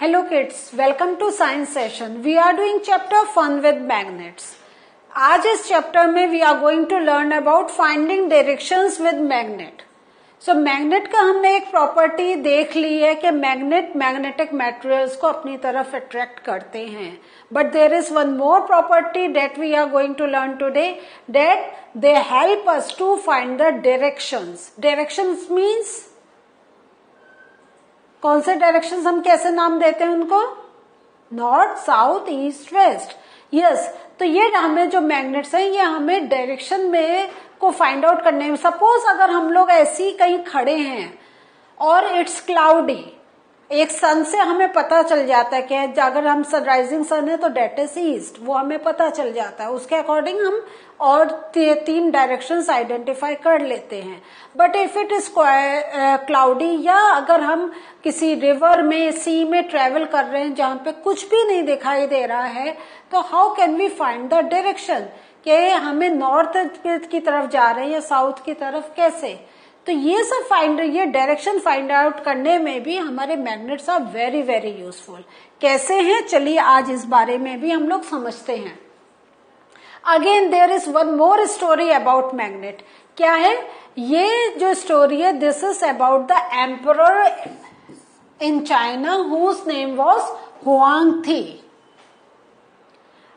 Hello kids, welcome to science session. We are doing chapter fun with magnets. आज इस chapter में we are going to learn about finding directions with magnet. So magnet का हमने एक property देख ली है कि मैग्नेट मैग्नेटिक मटेरियल्स को अपनी तरफ अट्रैक्ट करते हैं. But there is one more property that we are going to learn today, that they help us to find the directions. Directions means कौन से डायरेक्शंस हम कैसे नाम देते हैं उनको? North, south, east, west. Yes, तो ये हमें जो मैग्नेट्स हैं ये हमें डायरेक्शन में को फाइंड आउट करने में. सपोज अगर हम लोग ऐसे ही कहीं खड़े हैं और इट्स क्लाउडी, एक सन से हमें पता चल जाता है कि अगर हम सनराइजिंग सन है तो डेट इज ईस्ट, वो हमें पता चल जाता है. उसके अकॉर्डिंग हम और तीन डायरेक्शंस आइडेंटिफाई कर लेते हैं. But if it is cloudy, या अगर हम किसी रिवर में, सी में ट्रेवल कर रहे हैं जहां पे कुछ भी नहीं दिखाई दे रहा है, तो how can we find the direction कि हमें नॉर्थ की तरफ जा रहे हैं या साउथ की तरफ, कैसे? तो ये सब ये डायरेक्शन फाइंड आउट करने में भी हमारे magnets are very very useful. कैसे हैं, चलिए आज इस बारे में भी हम लोग समझते हैं. Again there is one more story about magnet. क्या है ये जो स्टोरी है? This is about the emperor in China whose name was Huang Ti.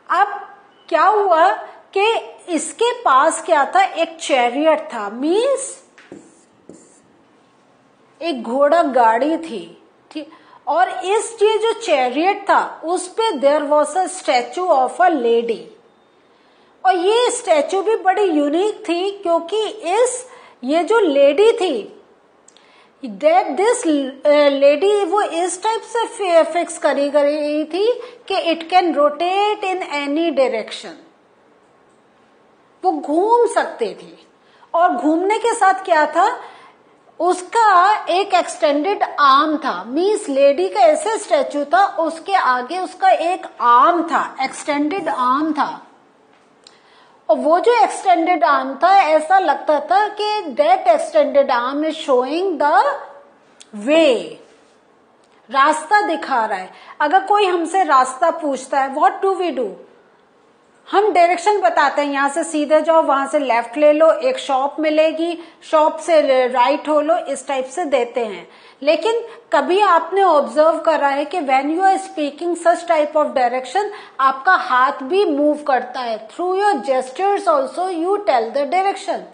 अब क्या हुआ कि इसके पास क्या था? एक चैरियट था, मीन्स एक घोड़ा गाड़ी थी. ठीक, और इस ये जो चैरियट था उस पे there was a statue of a lady. और ये स्टैचू भी बड़ी यूनिक थी क्योंकि ये जो लेडी थी, दिस लेडी वो इस टाइप से फिक्स करी गई थी कि it can rotate in any direction. वो घूम सकते थे. और घूमने के साथ क्या था, उसका एक एक्सटेंडेड आर्म था. मीन्स लेडी का ऐसे स्टैचू था, उसके आगे उसका एक आर्म था, एक्सटेंडेड आर्म था. और वो जो एक्सटेंडेड आर्म था, ऐसा लगता था कि that extended arm is showing the way, रास्ता दिखा रहा है. अगर कोई हमसे रास्ता पूछता है, व्हाट डू वी डू? हम डायरेक्शन बताते हैं, यहां से सीधे जाओ, वहां से लेफ्ट ले लो, एक शॉप मिलेगी, शॉप से राइट हो लो, इस टाइप से देते हैं. लेकिन कभी आपने ऑब्जर्व करा है कि when you are speaking such type of direction, आपका हाथ भी मूव करता है. Through your gestures also you tell the direction.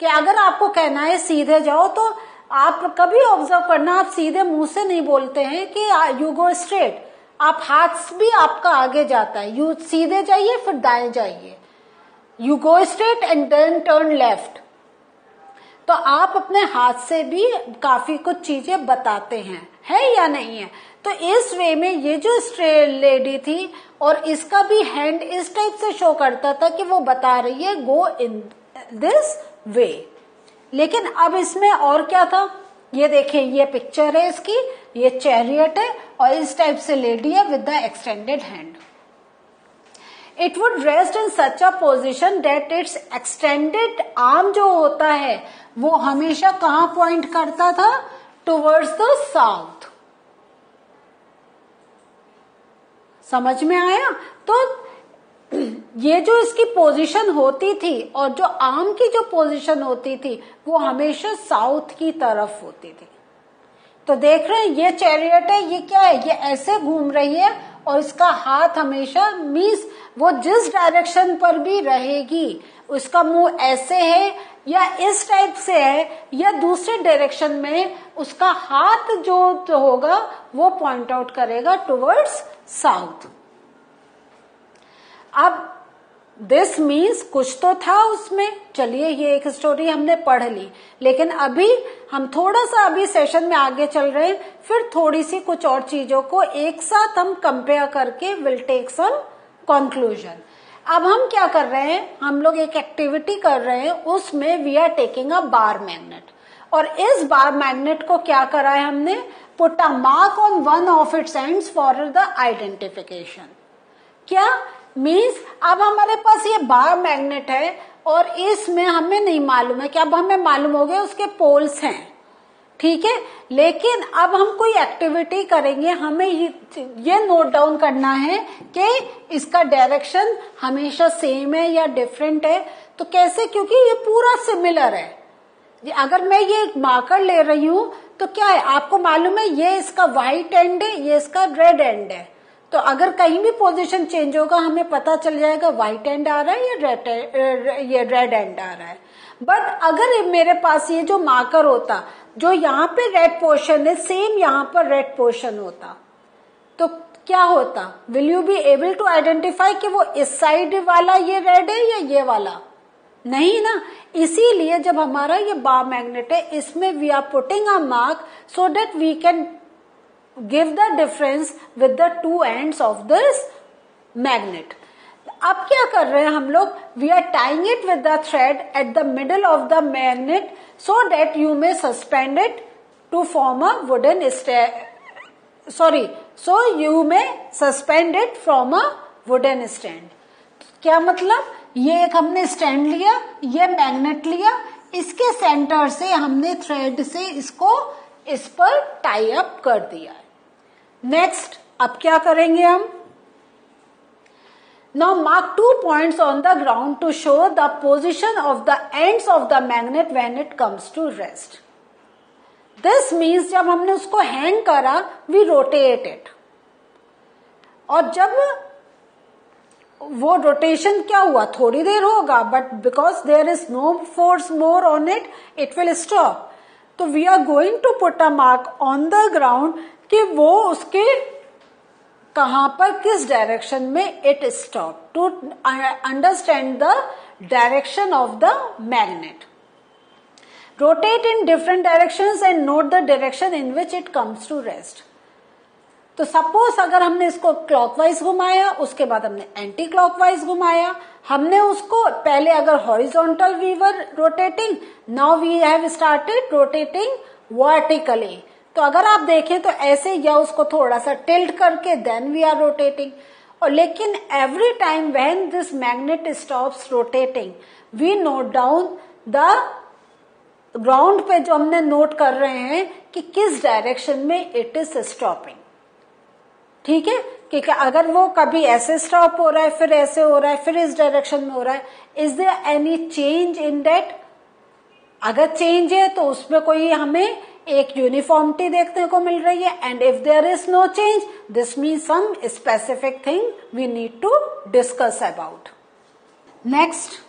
कि अगर आपको कहना है सीधे जाओ, तो आप कभी ऑब्जर्व करना, आप सीधे मुंह से नहीं बोलते हैं कि यू गो स्ट्रेट. आप हाथ भी आपका आगे जाता है, यू सीधे जाइए फिर दाएं जाइए, you go straight and then turn left. तो आप अपने हाथ से भी काफी कुछ चीजें बताते हैं, है या नहीं है? तो इस वे में ये जो लेडी थी, और इसका भी हैंड इस टाइप से शो करता था कि वो बता रही है गो इन दिस वे. लेकिन अब इसमें और क्या था, ये देखिए, ये पिक्चर है इसकी, ये चैरियट है और इस टाइप से लेडी है with the extended hand. It would rest in such a position that it's extended arm जो होता है वो हमेशा कहां पॉइंट करता था? Towards the south. समझ में आया? तो ये जो इसकी पोजीशन होती थी और जो आर्म की जो पोजीशन होती थी वो हमेशा साउथ की तरफ होती थी. तो देख रहे हैं, ये चैरियट है, ये क्या है, ये ऐसे घूम रही है और इसका हाथ हमेशा, मीन्स वो जिस डायरेक्शन पर भी रहेगी, उसका मुंह ऐसे है या इस टाइप से है या दूसरे डायरेक्शन में, उसका हाथ जो होगा वो पॉइंट आउट करेगा टुवर्ड्स साउथ. अब दिस मीन्स कुछ तो था उसमें. चलिए, ये एक स्टोरी हमने पढ़ ली, लेकिन अभी हम थोड़ा सा अभी सेशन में आगे चल रहे हैं, फिर थोड़ी सी कुछ और चीजों को एक साथ हम कंपेयर करके विल टेक सम कंक्लूजन. अब हम क्या कर रहे हैं, हम लोग एक एक्टिविटी कर रहे हैं, उसमें we are taking a bar magnet. और इस बार मैग्नेट को क्या करा है हमने? Put a mark on one of its ends for the identification. क्या मीन्स अब हमारे पास ये बार मैग्नेट है और इसमें हमें नहीं मालूम है कि, अब हमें मालूम हो गया उसके पोल्स हैं, ठीक है। लेकिन अब हम कोई एक्टिविटी करेंगे, हमें ये नोट डाउन करना है कि इसका डायरेक्शन हमेशा सेम है या डिफरेंट है। तो कैसे, क्योंकि ये पूरा सिमिलर है। अगर मैं ये मार्कर ले रही हूं तो क्या है, आपको मालूम है ये इसका व्हाइट एंड है, ये इसका रेड एंड है। तो अगर कहीं भी पोजीशन चेंज होगा हमें पता चल जाएगा व्हाइट एंड आ रहा है या रेड एंड आ रहा है। बट अगर मेरे पास ये जो मार्कर होता, जो यहाँ पे रेड पोर्शन है, सेम यहाँ पर रेड पोर्शन होता, तो क्या होता, will you be able to identify कि वो इस साइड वाला ये रेड है या ये वाला? नहीं ना। इसीलिए जब हमारा ये बार मैग्नेट है, इसमें we are putting a mark so that we can give the difference with the two ends of this magnet. अब क्या कर रहे हैं हम लोग, we are tying it with the thread at the middle of the magnet so that you may suspend it to form a wooden so you may suspend it from a wooden stand. क्या मतलब, ये एक हमने stand लिया, ये magnet लिया, इसके centre से हमने थ्रेड से इसको इस पर टाई अप कर दिया है। नेक्स्ट अब क्या करेंगे हम, Now mark 2 points on the ground to show the position of the ends of the magnet when it comes to rest. This means जब हमने उसको हैंग करा, we rotate it. और जब वो रोटेशन क्या हुआ, थोड़ी देर होगा, but because there is no force more on it, it will stop. तो we are going to put a mark on the ground कि वो उसके कहां पर, किस डायरेक्शन में it stop, to understand the direction of the magnet. Rotate in different directions and note the direction in which it comes to rest. तो suppose अगर हमने इसको क्लॉकवाइज घुमाया, उसके बाद हमने एंटी क्लॉकवाइज घुमाया, हमने उसको पहले अगर horizontal we were rotating, now we have started rotating vertically. तो अगर आप देखें तो ऐसे, या उसको थोड़ा सा टिल्ट करके देन वी आर रोटेटिंग। और लेकिन every time when this magnet stops rotating, we note down the ground पे, जो हमने नोट कर रहे हैं कि किस डायरेक्शन में इट इज स्टॉपिंग। ठीक है, क्योंकि अगर वो कभी ऐसे स्टॉप हो रहा है, फिर ऐसे हो रहा है, फिर इस डायरेक्शन में हो रहा है, is there any change in that? अगर चेंज है तो उसमें कोई हमें एक यूनिफॉर्मिटी देखने को मिल रही है, and if there is no change this means some specific thing we need to discuss about. Next,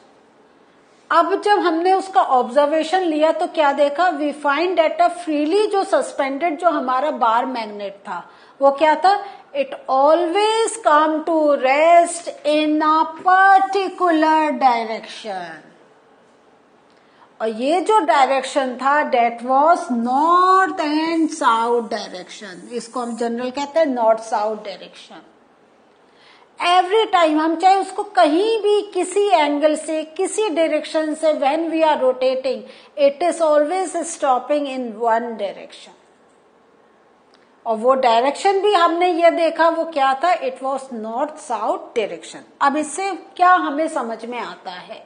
अब जब हमने उसका ऑब्जर्वेशन लिया तो क्या देखा, we find that a freely जो सस्पेंडेड जो हमारा बार मैग्नेट था वो क्या था, it always come to rest in a particular direction. और ये जो डायरेक्शन था that was north and south direction. इसको हम जनरल कहते हैं north south direction. Every time हम चाहे उसको कहीं भी किसी एंगल से, किसी डायरेक्शन से, when we are rotating, it is always stopping in one direction. और वो डायरेक्शन भी हमने ये देखा, वो क्या था, it was north south direction. अब इससे क्या हमें समझ में आता है,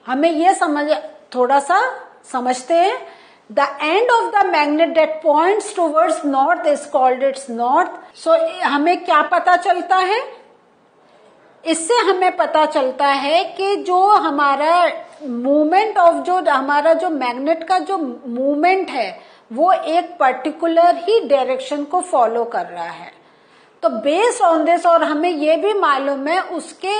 हमें ये थोड़ा सा समझते हैं। The end of the magnet that points towards north is called its north. So हमें क्या पता चलता है, इससे हमें पता चलता है कि जो हमारा मूवमेंट ऑफ, जो हमारा जो मैग्नेट का जो मूवमेंट है वो एक पर्टिकुलर ही डायरेक्शन को फॉलो कर रहा है। तो बेस्ड ऑन दिस, और हमें ये भी मालूम है उसके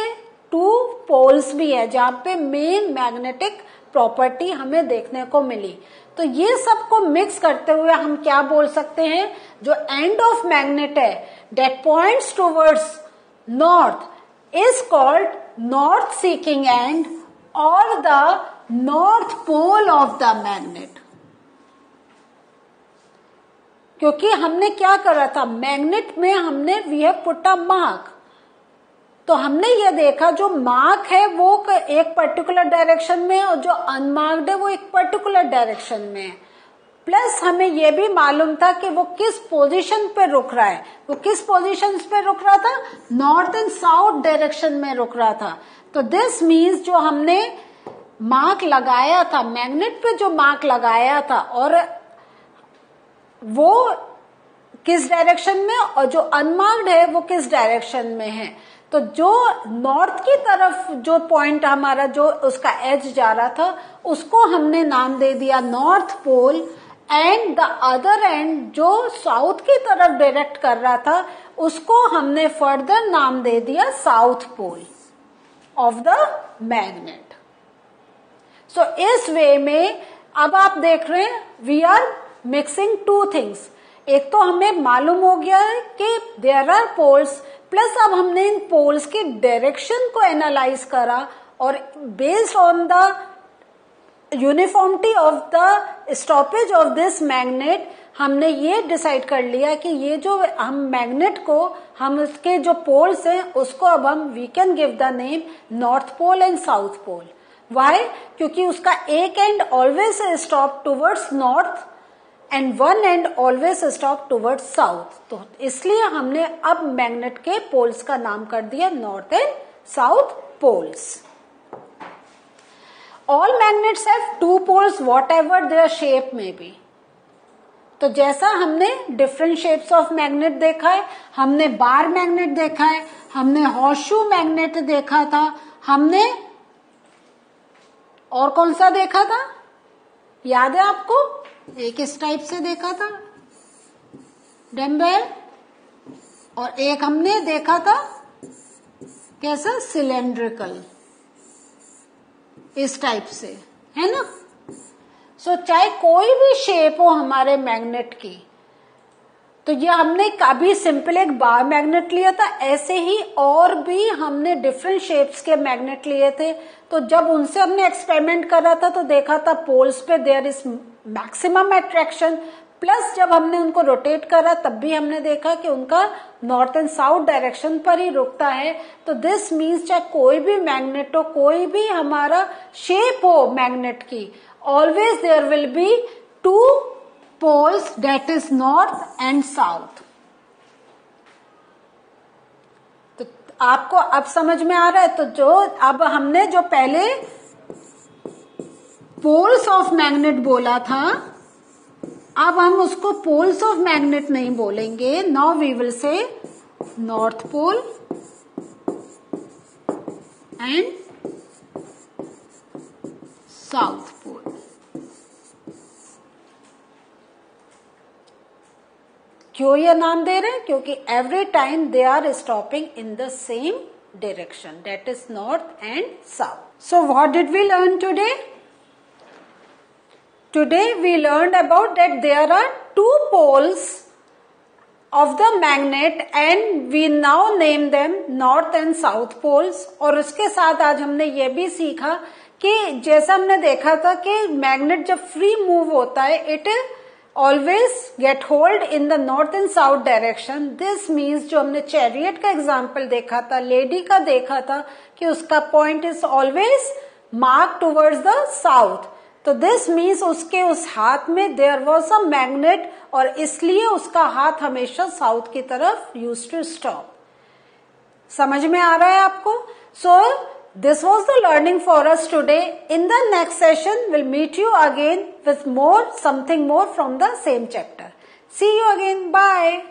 2 पोल्स भी है जहां पे मेन मैग्नेटिक प्रॉपर्टी हमें देखने को मिली। तो ये सबको मिक्स करते हुए हम क्या बोल सकते हैं, जो एंड ऑफ मैग्नेट है that points towards north is called north seeking end or the north pole of the magnet। क्योंकि हमने क्या करा था, मैग्नेट में हमने we have put a mark। तो हमने ये देखा जो मार्क है वो एक पर्टिकुलर डायरेक्शन में और जो अनमार्क्ड है वो एक पर्टिकुलर डायरेक्शन में है। प्लस हमें यह भी मालूम था कि वो किस पोजीशन पे रुक रहा है, वो किस पोजीशन पे रुक रहा था, नॉर्थ एंड साउथ डायरेक्शन में रुक रहा था। तो दिस मीन्स जो हमने मार्क लगाया था मैग्नेट पे, जो मार्क लगाया था, और वो किस डायरेक्शन में और जो अनमार्क्ड है वो किस डायरेक्शन में है। तो जो नॉर्थ की तरफ जो पॉइंट हमारा जो उसका एज जा रहा था उसको हमने नाम दे दिया north pole, and the other end जो साउथ की तरफ डायरेक्ट कर रहा था उसको हमने फर्दर नाम दे दिया south pole of the magnet. So इस वे में अब आप देख रहे हैं we are mixing two things. एक तो हमें मालूम हो गया है कि देयर आर पोल्स, प्लस अब हमने इन पोल्स की डायरेक्शन को एनालाइज करा और based on the uniformity of the stoppage of this magnet हमने ये डिसाइड कर लिया कि ये जो हम मैग्नेट को हम उसके जो पोल्स हैं उसको अब हम we can give the name north pole and south pole. Why? क्योंकि उसका एक end always stop towards north and one end always stop towards south. तो इसलिए हमने अब मैग्नेट के पोल्स का नाम कर दिया north and south poles. All magnets have two poles whatever their shape may be। तो जैसा हमने डिफरेंट शेप्स ऑफ मैग्नेट देखा है, हमने बार मैग्नेट देखा है, हमने हॉर्सशू मैग्नेट देखा था, हमने और कौन सा देखा था याद है आपको? एक इस टाइप से देखा था डम्बेल, और एक हमने देखा था कैसा सिलेंड्रिकल इस टाइप से, है ना। सो चाहे कोई भी शेप हो हमारे मैग्नेट की, तो ये हमने कभी सिंपल एक बार मैग्नेट लिया था, ऐसे ही और भी हमने डिफरेंट शेप्स के मैग्नेट लिए थे। तो जब उनसे हमने एक्सपेरिमेंट करा था तो देखा था पोल्स पे there is maximum attraction, plus जब हमने उनको रोटेट करा तब भी हमने देखा कि उनका नॉर्थ एंड साउथ डायरेक्शन पर ही रुकता है। तो दिस मीन्स चाहे कोई भी मैग्नेट हो, कोई भी हमारा शेप हो मैग्नेट की, always there will be two poles that is north and south. तो आपको अब समझ में आ रहा है? तो जो अब हमने जो पहले पोल्स ऑफ मैग्नेट बोला था, अब हम उसको पोल्स ऑफ मैग्नेट नहीं बोलेंगे। Now we will say north pole and south pole. क्यों ये नाम दे रहे हैं? क्योंकि every time they are stopping in the same direction, that is north and south. So what did we learn today? Today we learned about that there are two poles of the magnet and we now name them north and south poles। और उसके साथ आज हमने ये भी सीखा कि जैसा हमने देखा था कि मैग्नेट जब फ्री मूव होता है it always get hold in the north and south direction. This means जो हमने चैरियट का एग्जाम्पल देखा था, लेडी का देखा था कि उसका point is always mark towards the south. तो दिस मीन्स उसके उस हाथ में देयर वॉज अ मैग्नेट और इसलिए उसका हाथ हमेशा साउथ की तरफ यूज टू स्टॉप। समझ में आ रहा है आपको? So this was the learning for us today. In the next session will meet you again with more something more from the same chapter. See you again, bye.